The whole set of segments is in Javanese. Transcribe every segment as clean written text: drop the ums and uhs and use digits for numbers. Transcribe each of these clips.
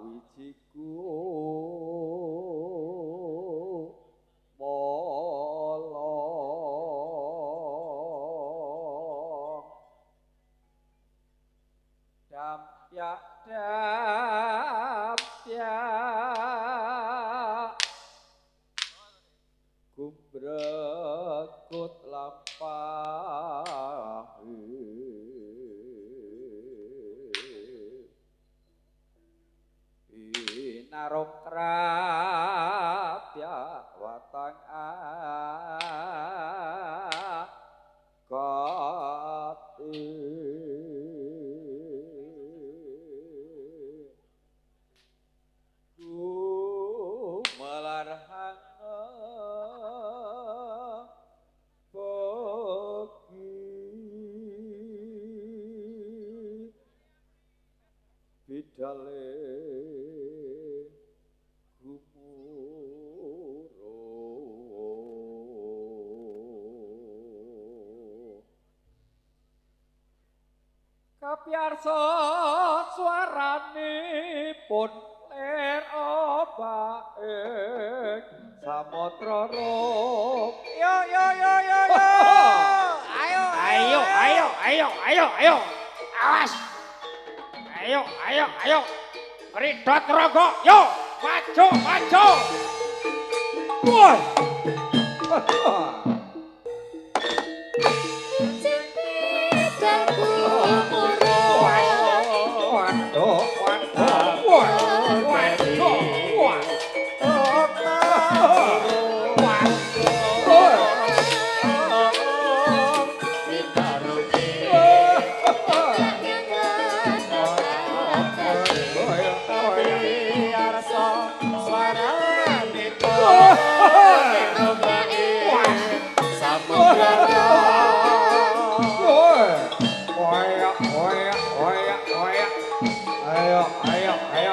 wijiku molong dampyak kubrekut lampah narok krapya watang kati ku melarhang bagi bidale kapiyarsa swaranipun ler obaing samodra rum yo ayo awas ayo Kridot Raga yo maju woi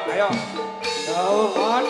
ayo jauhan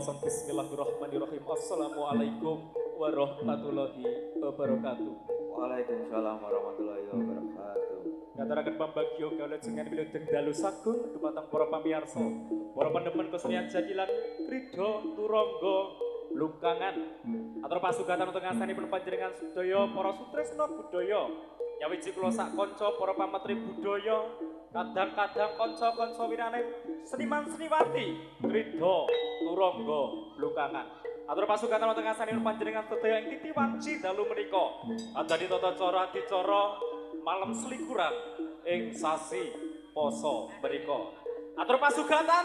Bismillahirrahmanirrahim. Assalamualaikum warahmatullahi wabarakatuh. Waalaikumsalam warahmatullahi wabarakatuh. Ngaturaken pambagyo kawulajengan wilujeng dalu sagung dumateng para pamirsa, para pandemen kesenian jadilan Krida Turangga Lungkangan. Atur pasugatan untuk ngasanipun panjenengan sedaya para sutresna budaya. Nyawiji kula sak kanca para pametri budaya, kadang-kadang kanca-kanca wirane seniman-seniwati Krida Turangga Lungkangan. Atur pasugatan untuk ngasanipun panjenengan sedaya ing titi wanci dalu menika. Adani tata cara adicara malam selikuran ing sasi poso menika. Atur pasugatan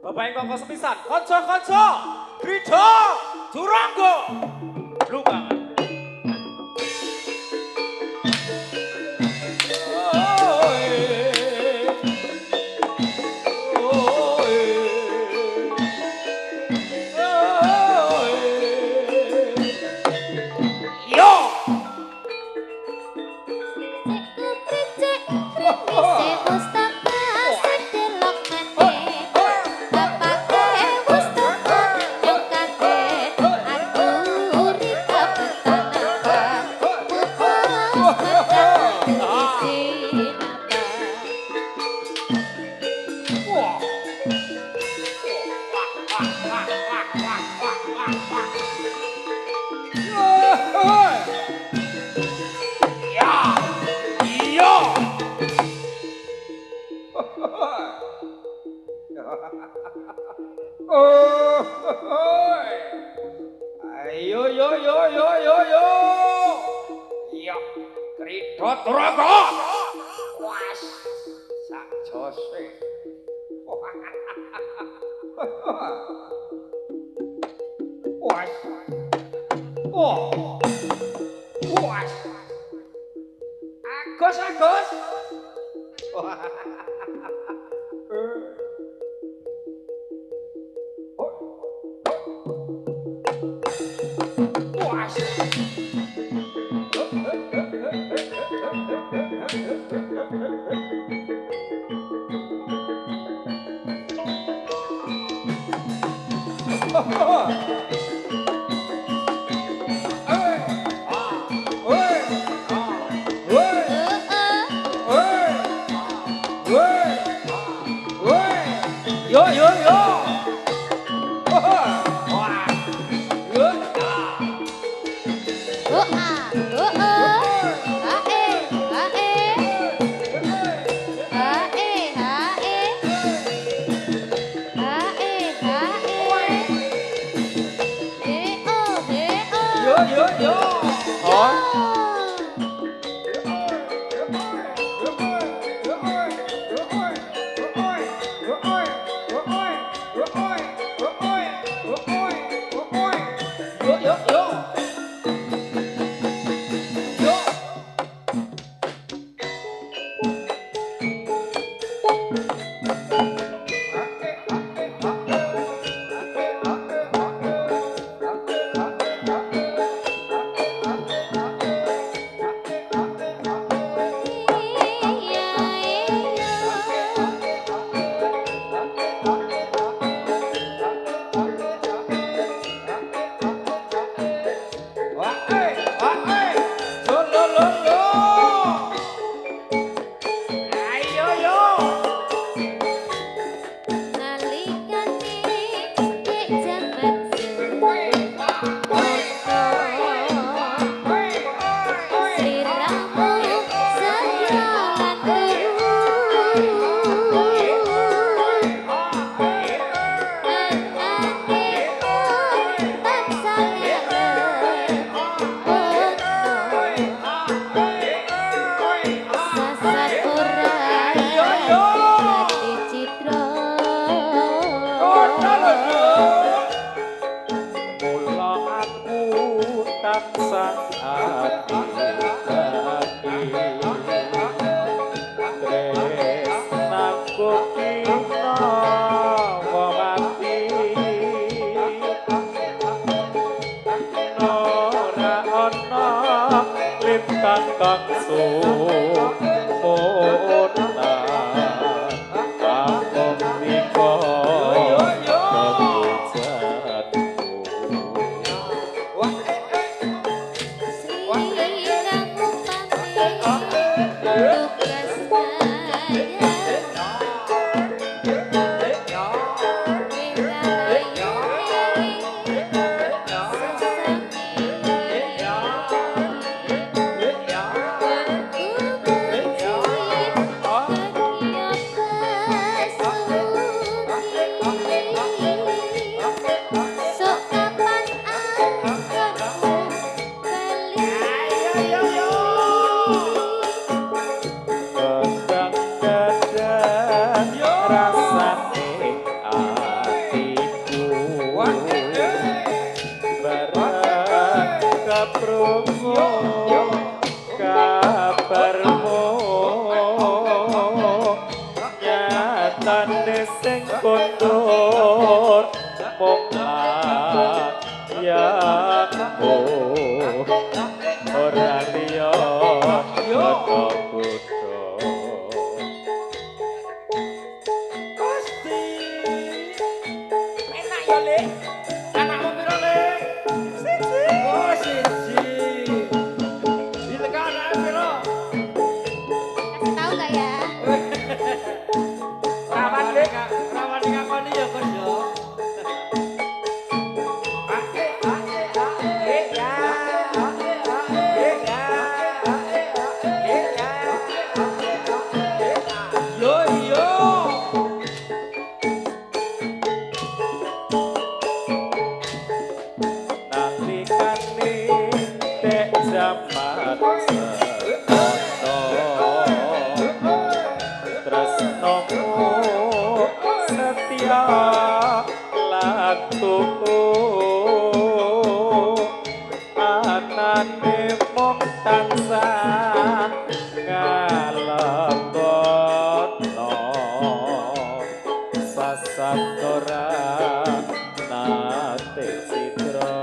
Bapak ingkang sepisan, kanca-kanca Krida Turangga Lungkangan. Ayo yo yo yo yo yo. Iya, Kridha Turaga. Was. Sak jose. Was. Oh. Was. Agus Agus. Yo yo yo. Yo yo yo. Yo kuda Gusti. Enak ya, Le. Anakmu piro, Le? Siji. Oh, siji. Dileka anakmu piro? Kasih tahu nggak ya? Rawan Le, rawan ngakoni ya, Gus yo. Yo yo. nalikane dek jaman sekono tresnomu setia lakuku anane mung tansah ngalebono sasatra nate citra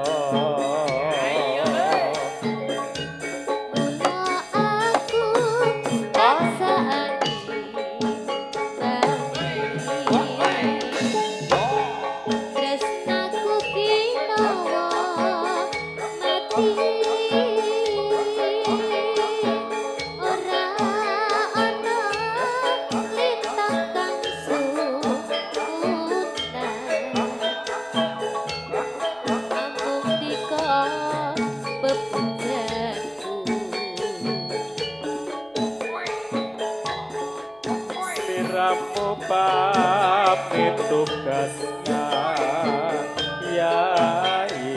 Mula aku rasa tresnaku kinawa mati ora ana lintang kang sutan amung dika bebenjanku sliramu pamit tugasnya yai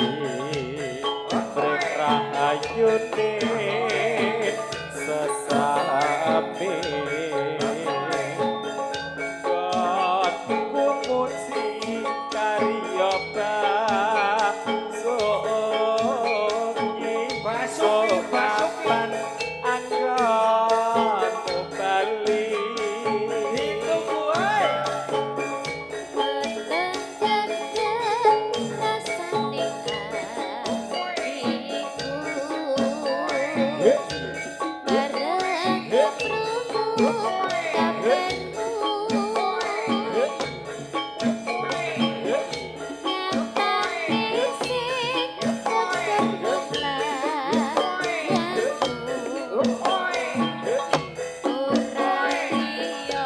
prahayune sesame kumusi karya basuki papan anggonmu bali Ditunggu ae. Beteng-beteng rasane hatiku bareng krungu kabarmu nyatane sing keterung layanku ora liya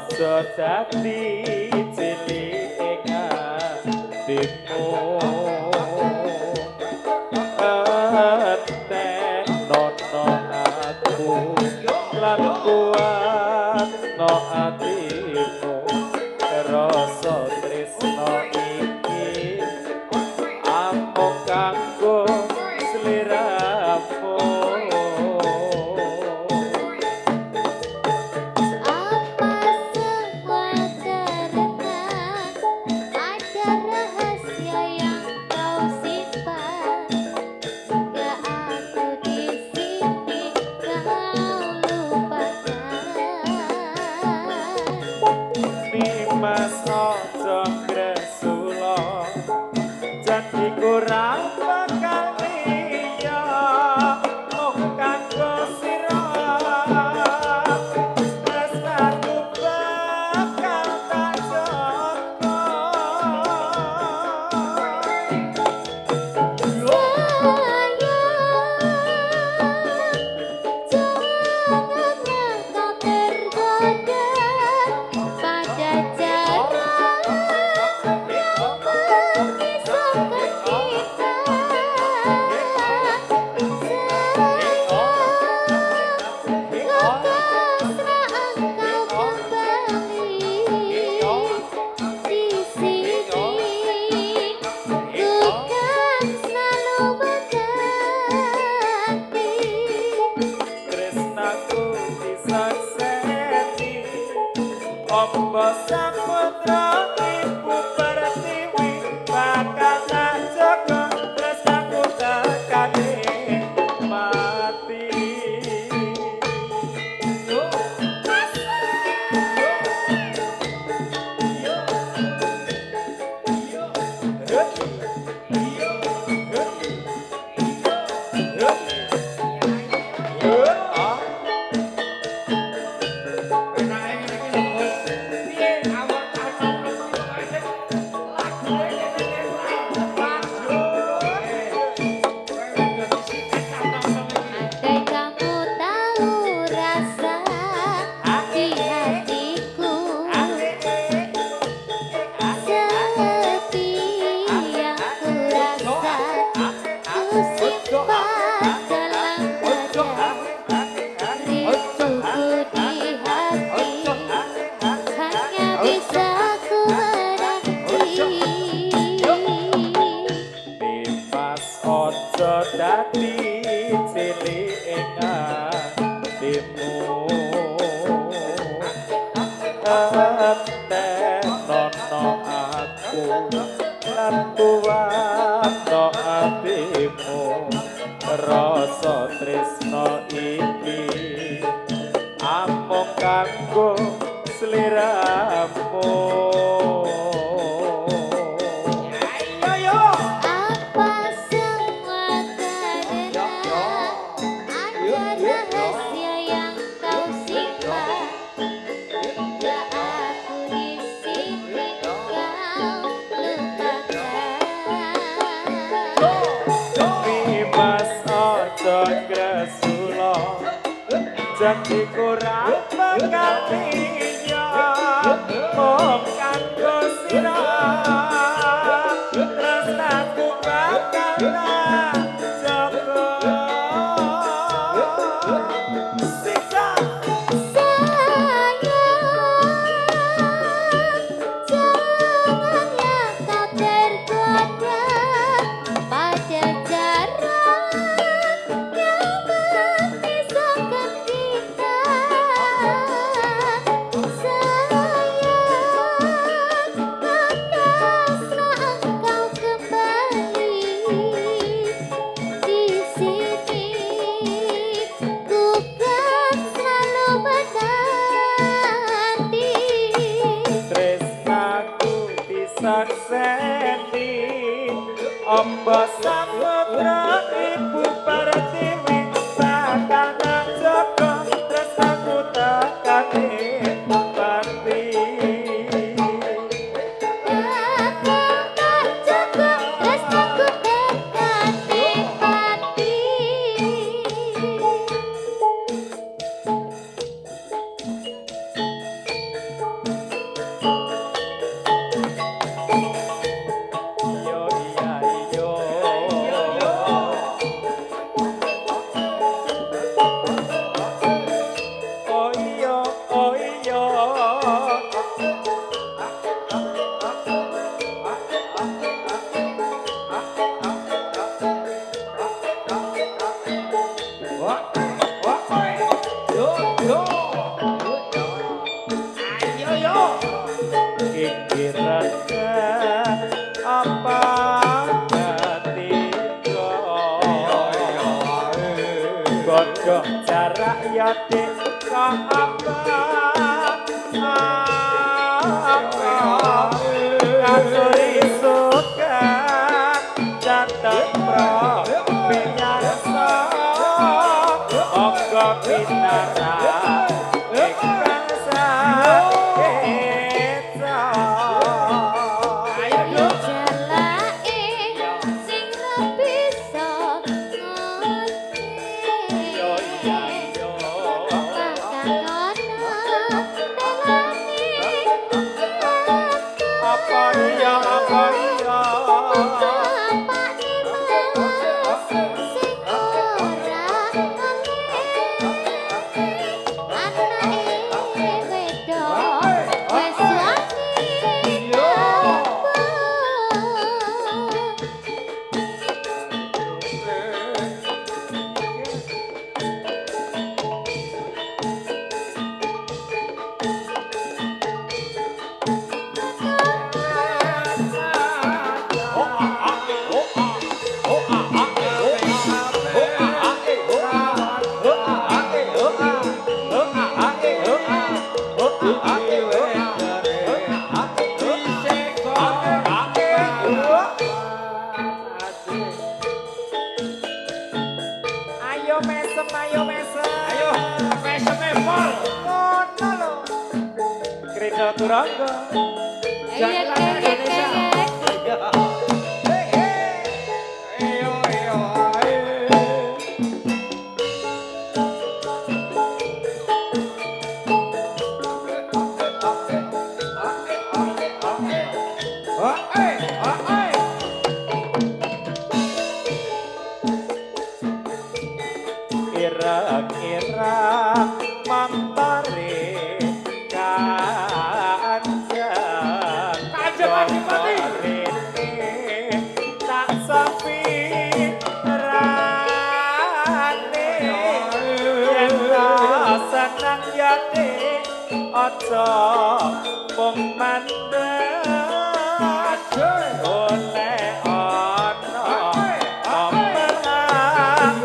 aja dadi cilik ing atimu nono aku lan kuat no atimu rasa tresno iki amung kanggo sliramu Apa semua karena ada rahasia yang kau simpan hingga aku di sini kau lupakan. Nimas ojo gresula jadi kurang bakal liya mung kanggo sira tresnaku bakal tak jaga Janganlah kau tergoda pada cara yang memisahkan kita. Sayang, lekaslah engkau kembali di sini. Bukan selalu menanti. tresnaku disakseni apa saputra ibu pertiwi bakal jaga tresnaku tekane mati Andai kamu tahu rasa di hatiku, sepi yang ku rasa ku simpan dalam dada. Rinduku di hati hanya bisa ku menanti. Nimas ojo dadi cilik ing atimu nono aku lan kuat no atimu rasa tresno iki amung kanggo sliramu Apa semua karena ada rahasia yang kau simpan hingga aku di sini kau lupakan. Nimas ojo gresula janji kurang bakal liya mung kanggo sira tresnaku bakal tak jaga siksa Sayang, janganlah kau tergoda pada jarak yang memisahkan kita. Amba samudra ibu pertiwi bakal jaga tresnaku tekane pati. adik Kakuri suka jateng pro pinyarsa Monggo pinara ikang saketa Ayo jalake sing bisa ngerti yo iya yo apa iya Ayo mesem. Ayo, meseme pol. Ngono lho. Krida Turangga. Jalan Indonesia. Ayo, ayo, Irang-irang mampare kanjeng Kanjeng Adipati. Rene tak sepi rane yen seneng yate aja mung mandhet oleh ana pemenang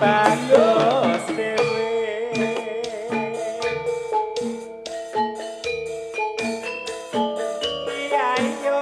bagus dewe iya yo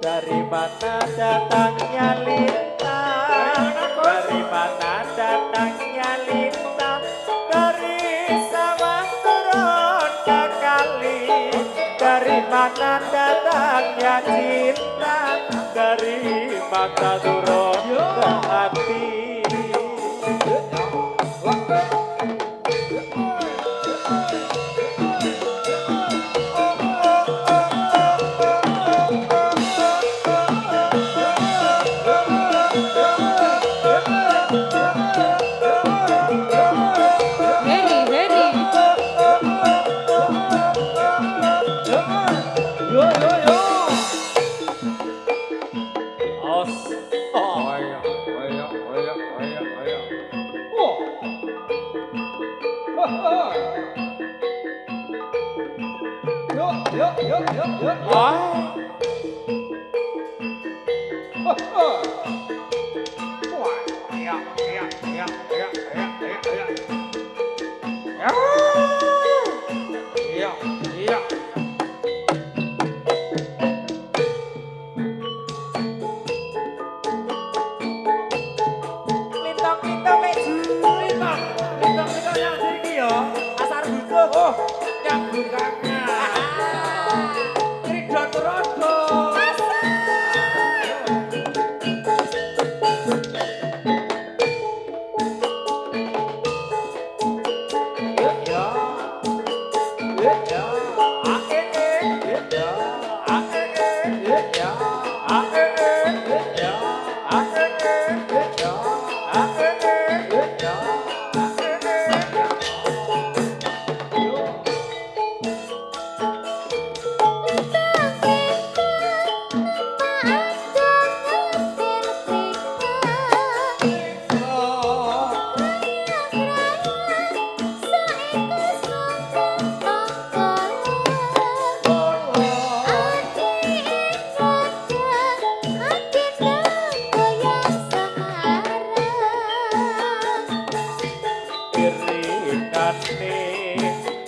Dari mana datangnya lintang? Dari mana datangnya lintang? Dari sawah turun ke kali. Dari mana datangnya cinta? Dari mata turun ke hati.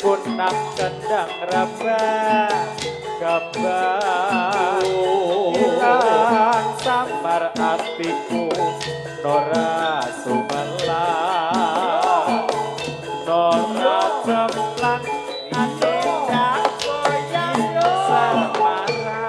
Punap kendang rabah kabar ilang samar atiku Nora Sumelang Nora Jemplang Adinda goyang Semarang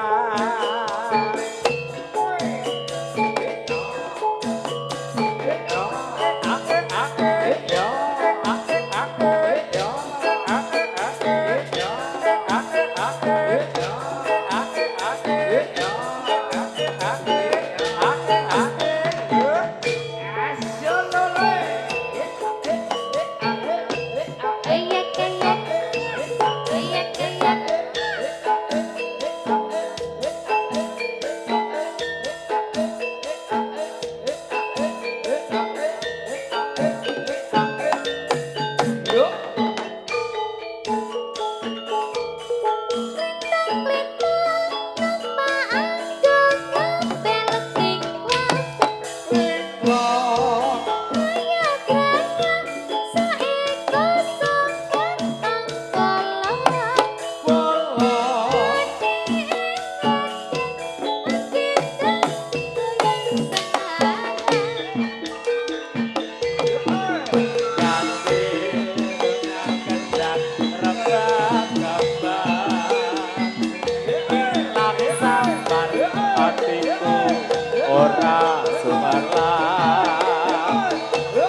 Ora Sumelang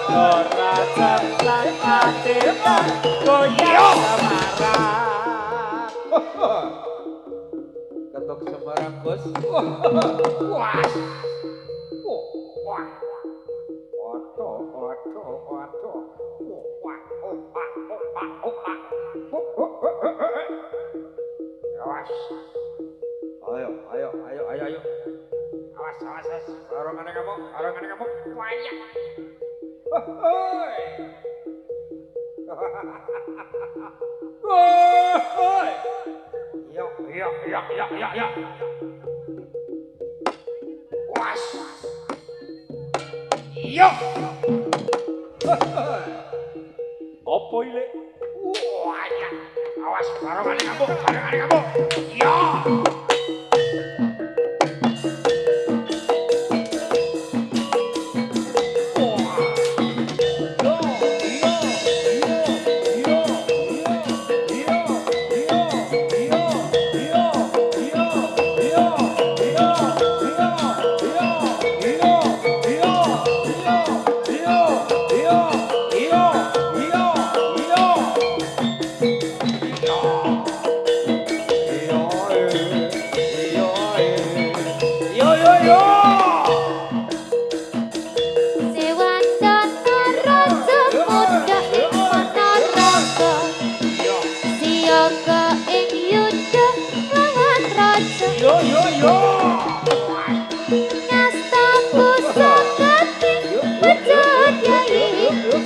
Ora Jemplang Adinda goyang Semarang Ketok Semarang Gus. Wah. Ayo. Awas. Orangane kamu. Wayah. Woi. Yo. Was. Yo. Apa ile? Wayah. Awas orangane kamu. Yo.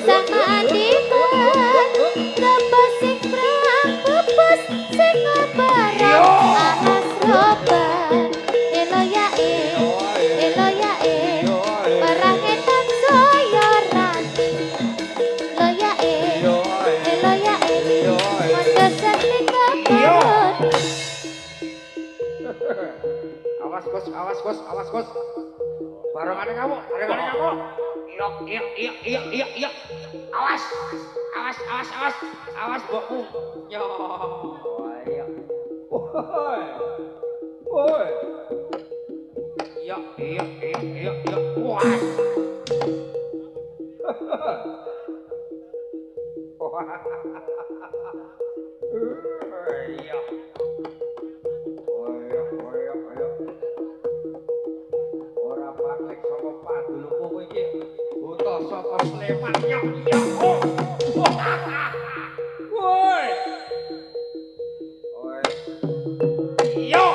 Sama adikku, lepas sing prang, lepas sing apa awas Gus. Barengane kamu. Iya. Awas mbokmu. Yo. Iya. Woi. Iya. Puas. Iya. Ora patek saka paduluku kowe iki. Buta saka Sleman yo. Woi. Yo.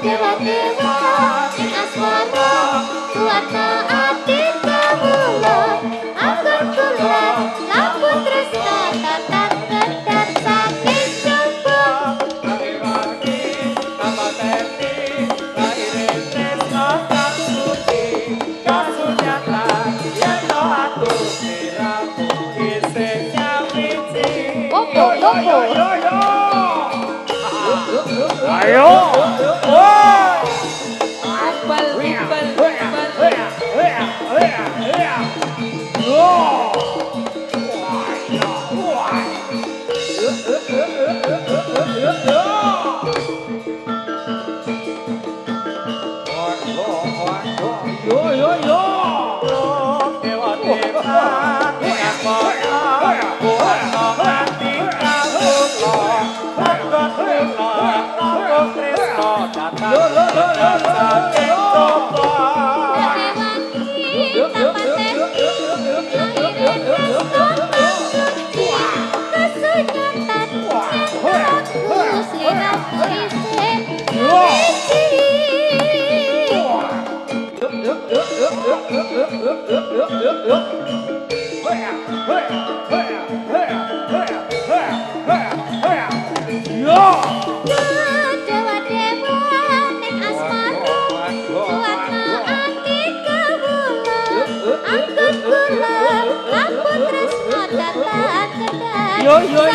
Dewa-dewa ing asmara kuatna ati kawula anggon kula lampun tresna tatat kedat saking jaba Ayo.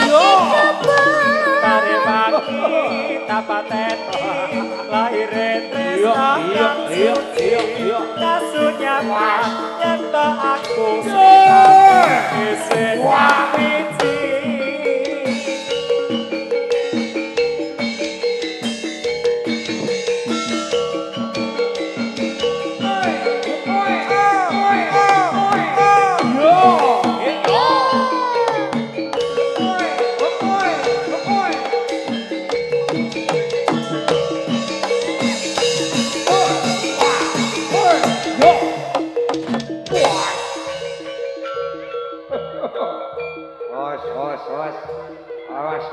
Yo. Tare pagi tapaten lahir tresna iya kasunya nyata aku isen wawiti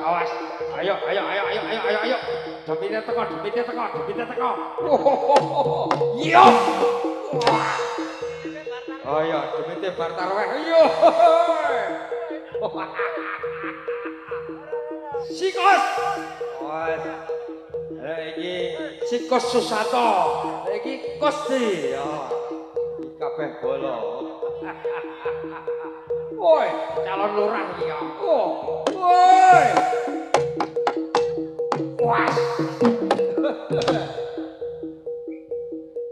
Awas. Ayo. Debite teko. Yo. Ayo, debite bar tarawih. Yo. Sikos. Iki Sikos Susato. Iki Kosti. Yo. Kabeh bolo. Woi, calon lurah iki ya. Woi. Puas.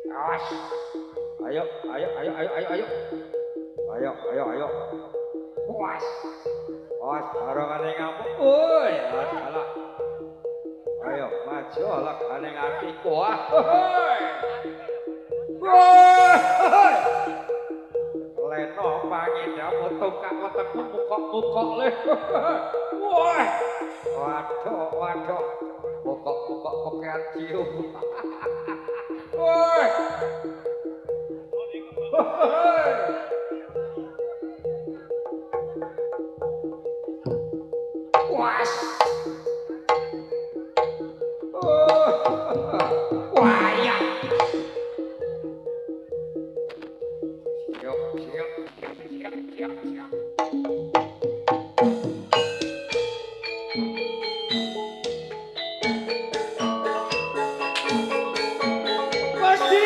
Awas. Ayo. Puas. Awas barengane ngamuk. Woi, alah. Ayo maju lah kane atiku. Woi. Leno pangindamu tungkak wetekmu mukok-mukok le. Woi. Waduh. Mukok-mukok kokean cium. Woi. Puas. Waya. Siap. Pasti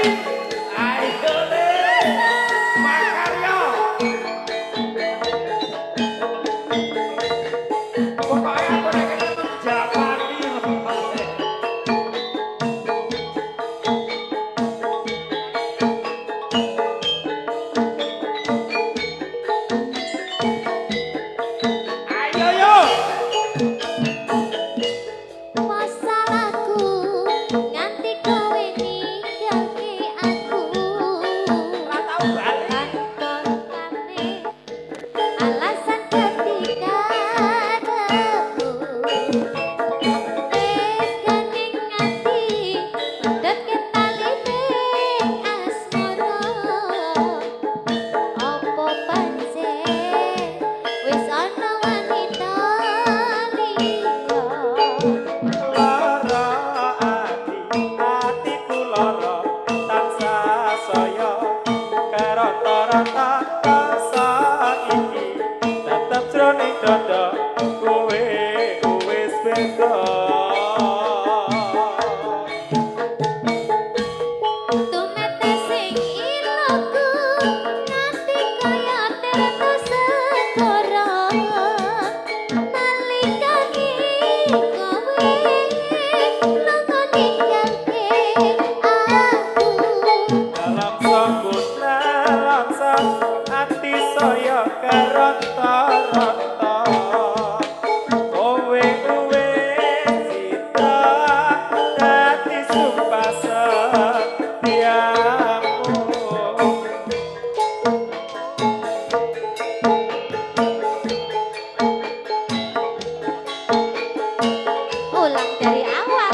dari awal.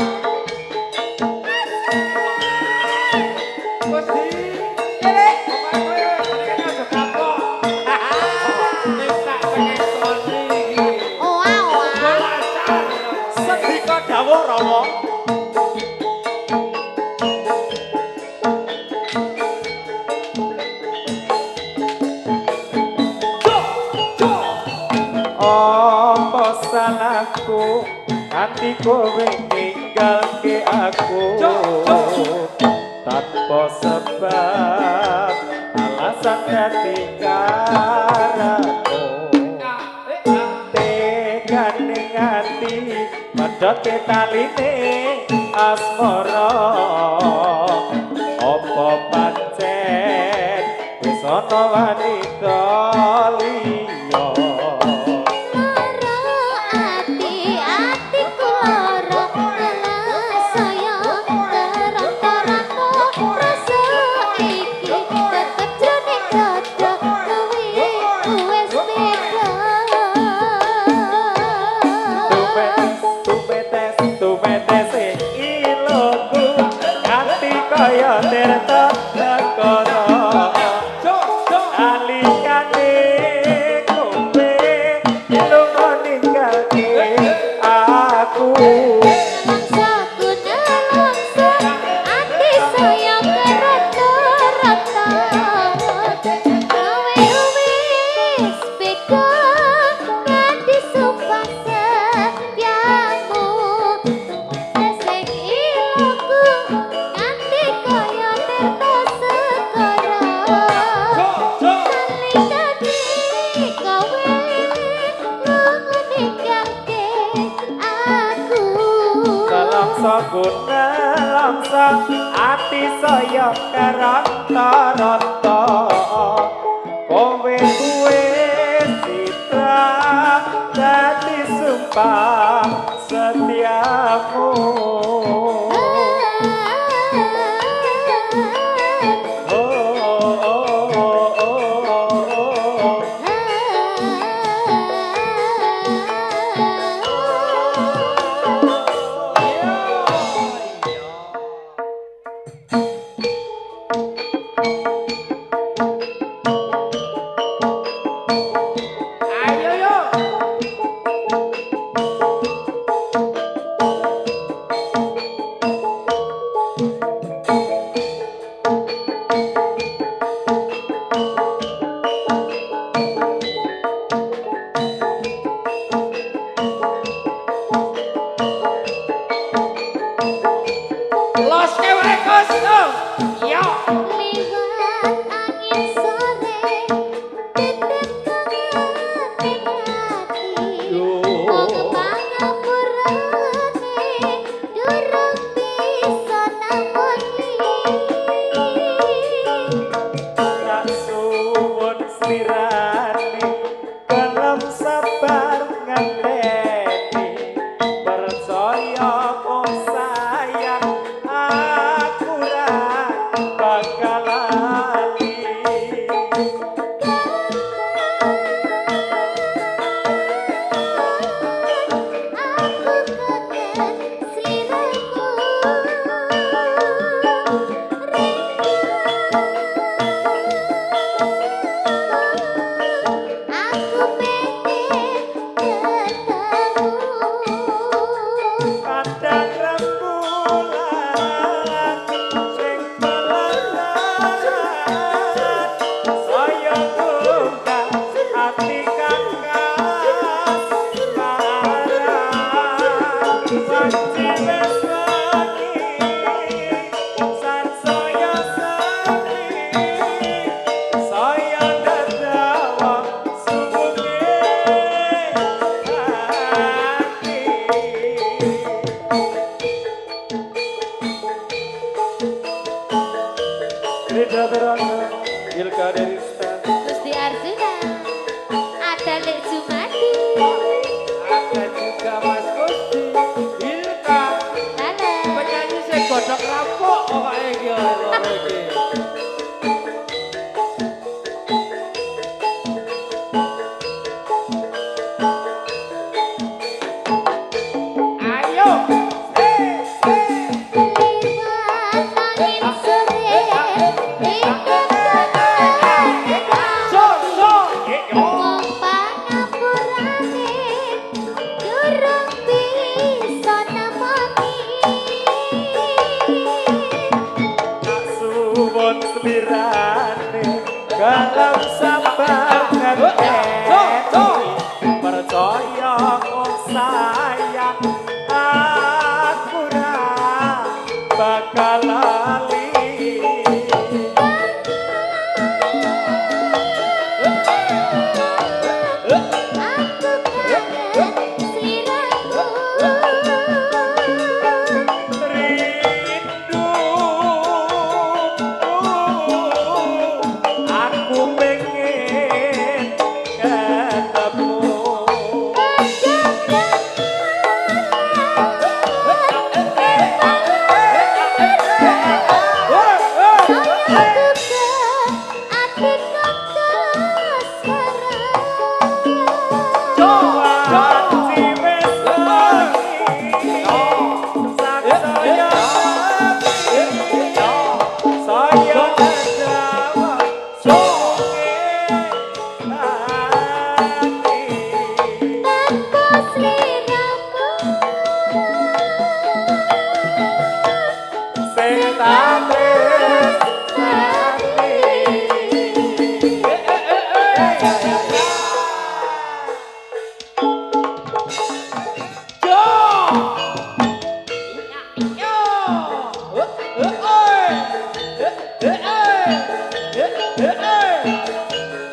Gusti, ini pokoknya mereka aja kapok. Minta pengen soli iki. Oh, awal. Belajar. Sendika dawuh Rama. Apa salahku ati kowe ninggalke aku tanpa sebab alasan dadi karaku tegane ati medhoke taline asmara apa pancen wis ana wanita liya. Ati-atiku lara alah sayang terang-terangku rasa iki tetep jane dada kowe wis beda. Tumetes iloku ati kaya tirta negara alikane kowe lunga ninggalke aku. Langsaku nelangsa ati sayang kerata-rata kowe wis beda nganti sumpah setiamu sing iloku nganti kaya tirta segara alikane kowe lunga ninggalke aku. Salangsa guna langsa ati saya karanta-ranta kowe kuwe citra dadi sumpah setiamu. Oh, oh, oh, oh, oh. Ayo yo. Los kewe Gus. Yo. Liwat angin sore titip kangen ati wong pangapurane durung bisa namoni. Tak suwun slirane kelem sabar ngenteni percaya kok sayang aku ra bakal lali. Aku kangen sliramu aku pengen ketemu. Kadang rembulan sing melarat saya tunggal ati kangkas marah wanci wis wengi san saya sepi saya ngedawa subuhe hati. Rida Terangga, Ilka Derista. Gusti Arjuna ada Lek Jumadi. Ada juga Mas Gusti. Ilka. Halo. Penyanyi sing godhok rampok pokoke iki loro iki. Ayo. bakal lali. Aku kangen sliramu. Rindu aku pengen ketemu.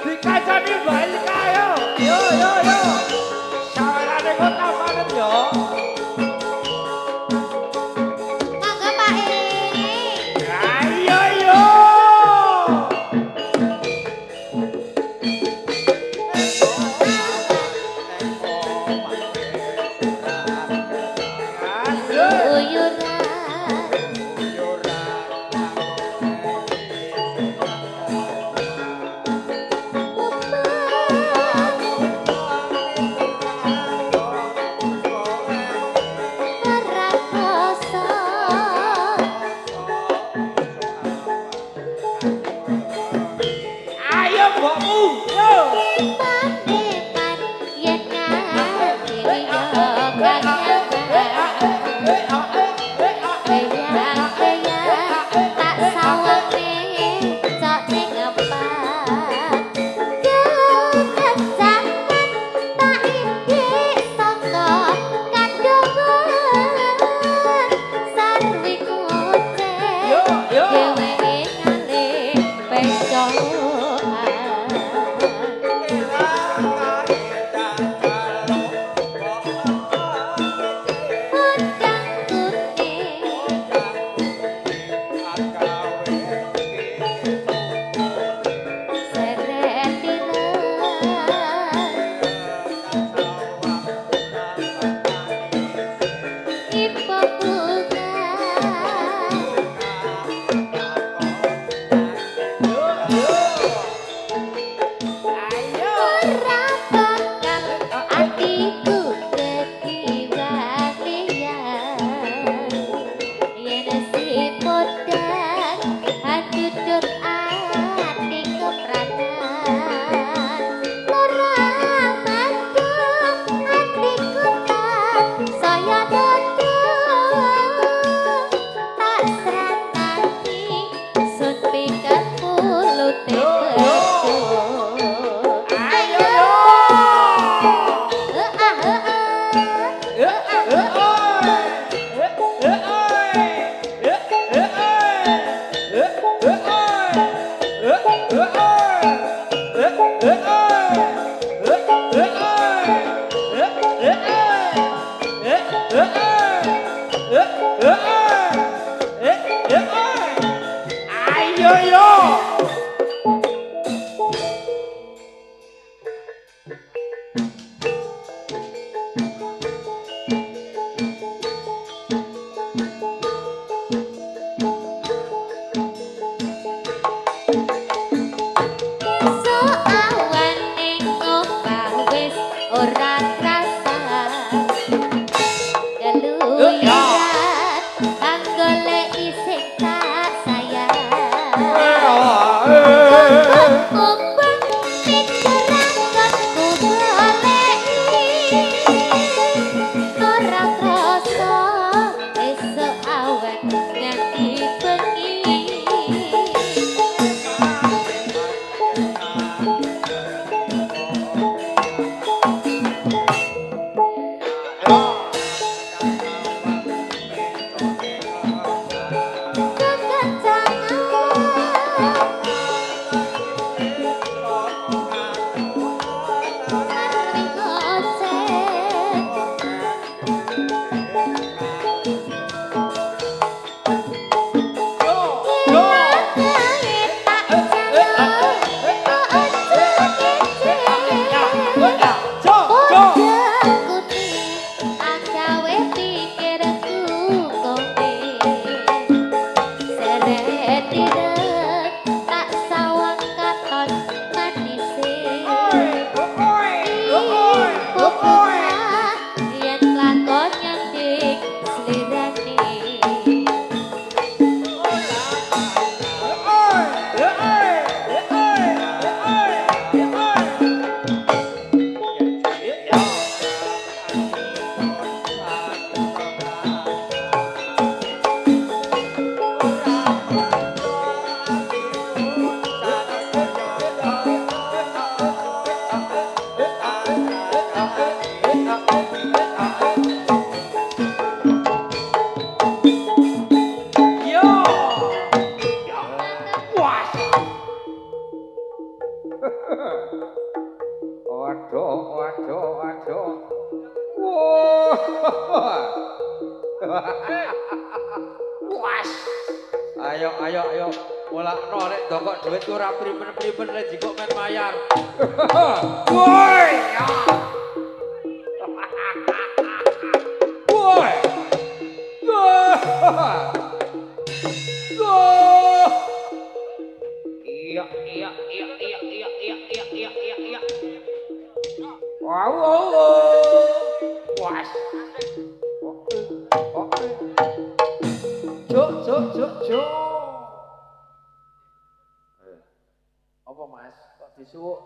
Dikajani balik ayo. Yo. Sawerane kok tampanen yo. Mangga Pak E. Ayo yo. Ayo mbokmu. Yo. Ayo yo. Ora krasa keluyuran anggoleki sing tak sayang. Puas. Ayo ayo ayo. Mulakno nek ndokok duit ku ora priben-priben lek jikok men mayar. Woi. Woi. Iya iya iya iya iya iya iya iya iya iya. Wow. Puas. Oke. Cuk. Apa Mas? Kok disuwuk?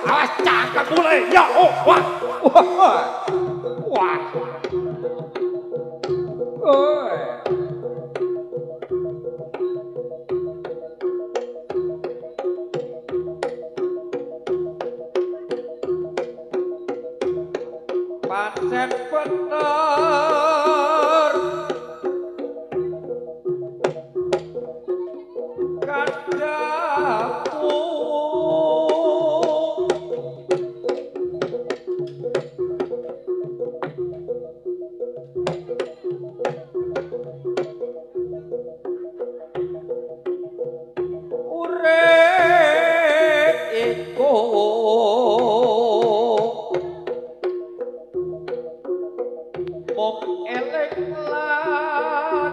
Awas cakep mulai ya wah. Pancen bener kandhamu urip iku mung eling lan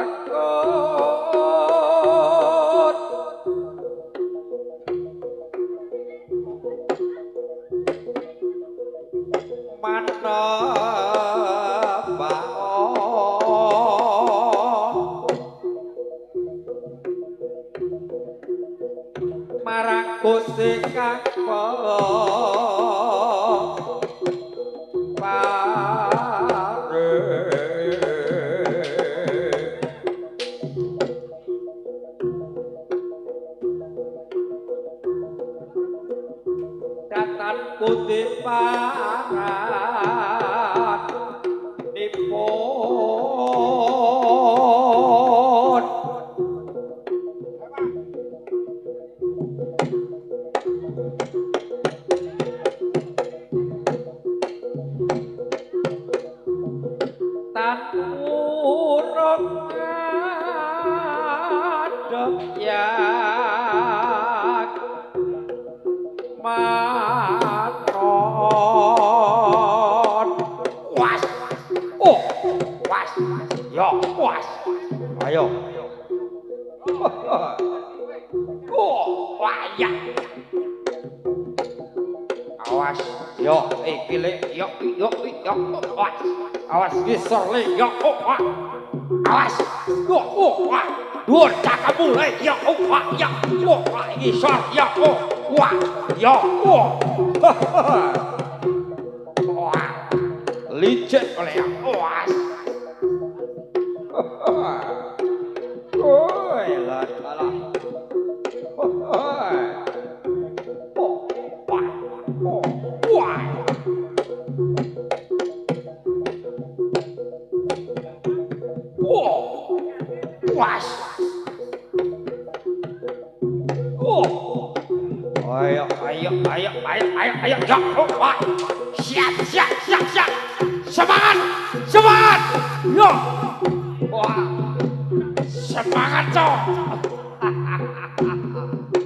takut manapa marang Gusti Kang putih parat nipun tan urung ngadep yak maton was oh was yo was ayo oh wayah awas yo pilih yo awas awas gisor le yo awas wah dur cakap mulai yo ya gisor yo wah yo wah licet oleh yang awas oi lah salah was ayo ya wah siap semangat yo wah semangat cok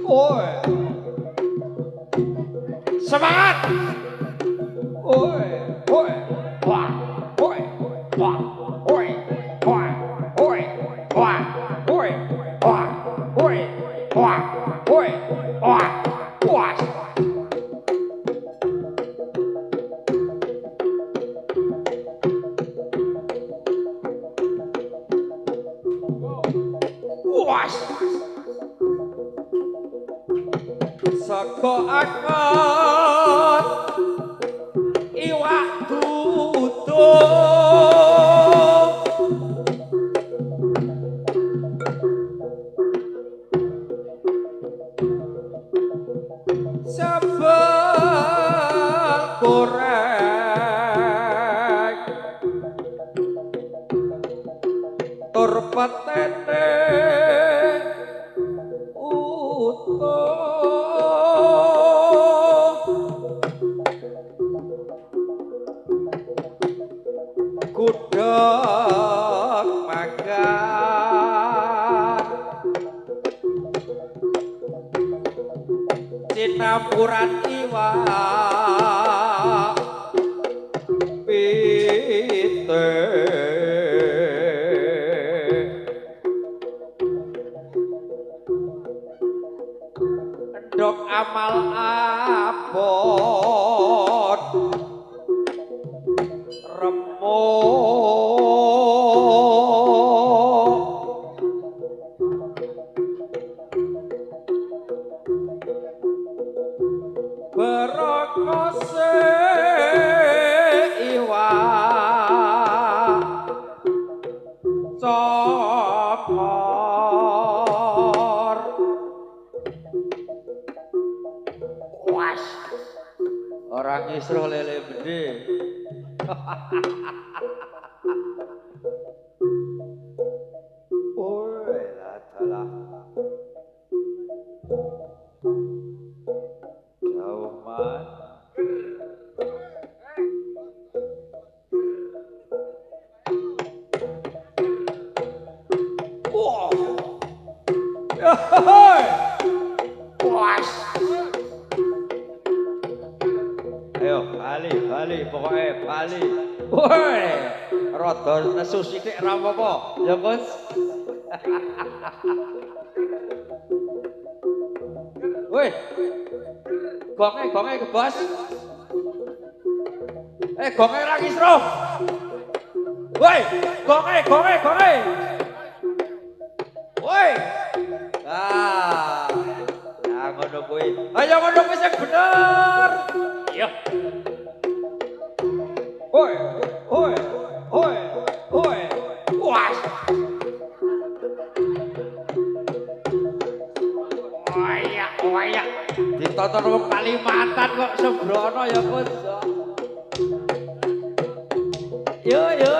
oi semangat oi wah saka akon iwak tutuk sambal goreng tur petene gudeg makan cinampuran iwak pitik endok amal abot berokose iwak cokor was orang isro lele gede Oi, lah salah. Jauh mana? was Ayo, bali, pokoknya bali. woi rada nesu sithik ra apa-apa ya Gus woi gonge ke bos gonge ra kisro woi gonge woi ya ngono kuwi ayo ngono kuwi sing bener iya Oi. Was. Waya. ditonton wong Kalimantan kok sembrono ya Kus. Yo yo